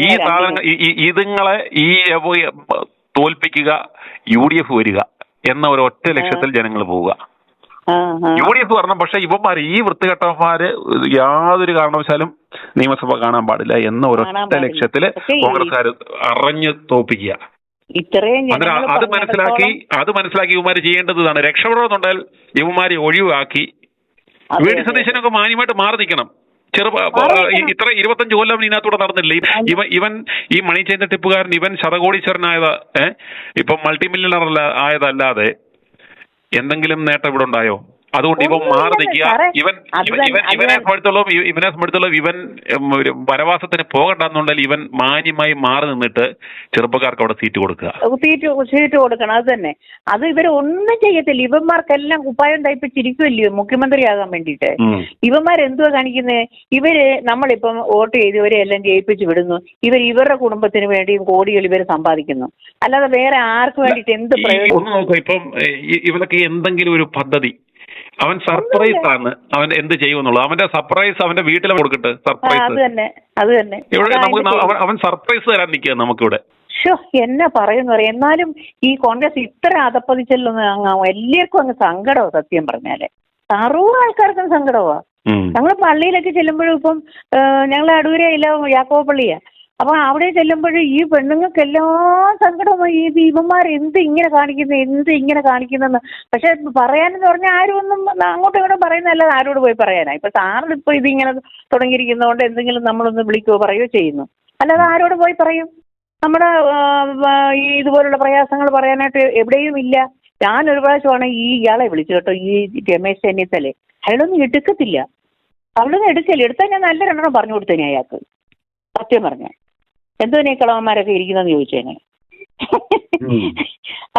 ഈ സാധനങ്ങൾ ഇതുങ്ങളെ ഈ തോൽപ്പിക്കുക, UDF വരിക എന്ന ഒരൊറ്റ ലക്ഷ്യത്തിൽ ജനങ്ങൾ പോവുക. UDF വരണം. പക്ഷെ ഇവന്മാർ ഈ വൃത്തികെട്ടന്മാര് യാതൊരു കാരണവശാലും നിയമസഭ കാണാൻ പാടില്ല എന്ന ഒരൊറ്റ ലക്ഷ്യത്തില് കോൺഗ്രസ്സുകാർ അറിഞ്ഞ് തോൽപ്പിക്കുക. അത് മനസ്സിലാക്കി ഇവന്മാര് ചെയ്യേണ്ടത് ഇതാണ്. രക്ഷപ്പെടണമെന്നുണ്ടാൽ ഇവന്മാരെ ഒഴിവാക്കി VD സതീശനൊക്കെ മാന്യമായിട്ട് മാറി നിൽക്കണം. ഇത്ര 25 കൊല്ലം ഇതിനകത്തൂടെ നടന്നില്ലേ? ഇവൻ ഈ മണി ചെയിൻ ടിപ്പുകാരൻ ഇവൻ ശതകോടീശ്വരനായത് ഇപ്പം മൾട്ടി മില്യണർ ആയതല്ലാതെ എന്തെങ്കിലും നേട്ടം ഇവിടെ ഉണ്ടായോ? അതുകൊണ്ട് ഇവൻ മാറി നിൽക്കുക. ഇവനെ സംബന്ധിച്ചോളം ഇവൻ വനവാസത്തിന് പോകണ്ടെന്നുണ്ടെങ്കിൽ ഇവൻ മാന്യമായി മാറി നിന്നിട്ട് ചെറുപ്പക്കാർക്ക് അവിടെ സീറ്റ് കൊടുക്കുക. സീറ്റ് കൊടുക്കണം. അത് തന്നെ. അത് ഇവരൊന്നും ചെയ്യത്തില്ല. ഇവന്മാർക്കെല്ലാം കുപ്പായം തയ്പ്പിച്ചിരിക്കുമല്ലയോ മുഖ്യമന്ത്രിയാകാൻ വേണ്ടിയിട്ട്. ഇവന്മാരെന്തുവാ കാണിക്കുന്നത്? നമ്മളിപ്പം വോട്ട് ചെയ്ത് ഇവരെ എല്ലാം ജയിപ്പിച്ച് വിടുന്നു. ഇവരുടെ കുടുംബത്തിന് വേണ്ടിയും കോടികൾ ഇവർ സമ്പാദിക്കുന്നു. അല്ലാതെ വേറെ ആർക്ക് വേണ്ടിയിട്ട് എന്ത് പ്രയോജനം? ഒന്ന് നോക്കുക, ഇപ്പം ഇവനൊക്കെ എന്തെങ്കിലും ഒരു പദ്ധതി, അവൻ സർപ്രൈസ് ആണ്, അവൻ എന്ത് ചെയ്യുമെന്നുള്ളത്. അവന്റെ സർപ്രൈസ് അവന്റെ വീട്ടിൽ കൊടുക്കട്ടെ. സർപ്രൈസ് അത് തന്നെ ഇവിടെ അവൻ സർപ്രൈസ് തരാൻ നിൽക്കുക നമുക്കിവിടെ. എന്നാ പറയുന്ന പറയാം. എന്നാലും ഈ കോൺഗ്രസ് ഇത്ര അധപ്പതിച്ചല്ലോ എല്ലാവർക്കും അങ്ങ് സങ്കടമാണ്. സത്യം പറഞ്ഞാല് 60 ആൾക്കാർക്കും സങ്കടമാ. ഞങ്ങൾ പള്ളിയിലൊക്കെ ചെല്ലുമ്പോഴും ഇപ്പം ഞങ്ങൾ അടൂരയില്ല യാക്കോബ പള്ളിയാ. അപ്പൊ അവിടെ ചെല്ലുമ്പോഴും ഈ പെണ്ണുങ്ങൾക്കെല്ലാം സങ്കടമായി. ഈ ഇവന്മാർ എന്ത് ഇങ്ങനെ കാണിക്കുന്നെന്ന്. പക്ഷെ പറയാനെന്ന് പറഞ്ഞാൽ ആരും ഒന്നും അങ്ങോട്ടും ഇങ്ങോട്ടും പറയുന്നതല്ലാതെ ആരോട് പോയി പറയാനാ? ഇപ്പൊ സാറിന് ഇപ്പൊ ഇതിങ്ങനെ തുടങ്ങിയിരിക്കുന്നതുകൊണ്ട് എന്തെങ്കിലും നമ്മളൊന്ന് വിളിക്കുകയോ പറയുകയോ ചെയ്യുന്നു. അല്ലാതെ ആരോട് പോയി പറയും? നമ്മുടെ ഈ ഇതുപോലുള്ള പ്രയാസങ്ങൾ പറയാനായിട്ട് എവിടെയും ഇല്ല. ഞാൻ ഒരു പ്രാവശ്യമാണ് ഇയാളെ വിളിച്ചു കേട്ടോ, ഈ രമേശ് ചെന്നിത്തല. അയാളൊന്നും എടുക്കത്തില്ല. അവളൊന്നും എടുത്താൽ ഞാൻ നല്ല 2 പറഞ്ഞു കൊടുത്തേനെ അയാൾക്ക്. സത്യം പറഞ്ഞ എന്തോ ഈ കളവന്മാരൊക്കെ ഇരിക്കുന്നെന്ന് ചോദിച്ചേനെ.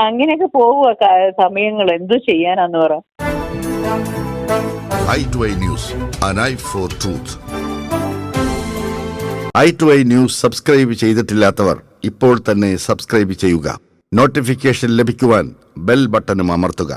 അങ്ങനെയൊക്കെ പോവുക സമയങ്ങൾ. എന്തു ചെയ്യാനാന്ന് പറ. i2i News, an eye for truth. i2i News subscribe ചെയ്തിട്ടില്ലാത്തവർ ഇപ്പോൾ തന്നെ സബ്സ്ക്രൈബ് ചെയ്യുക. നോട്ടിഫിക്കേഷൻ ലഭിക്കുവാൻ ബെൽ ബട്ടണും അമർത്തുക.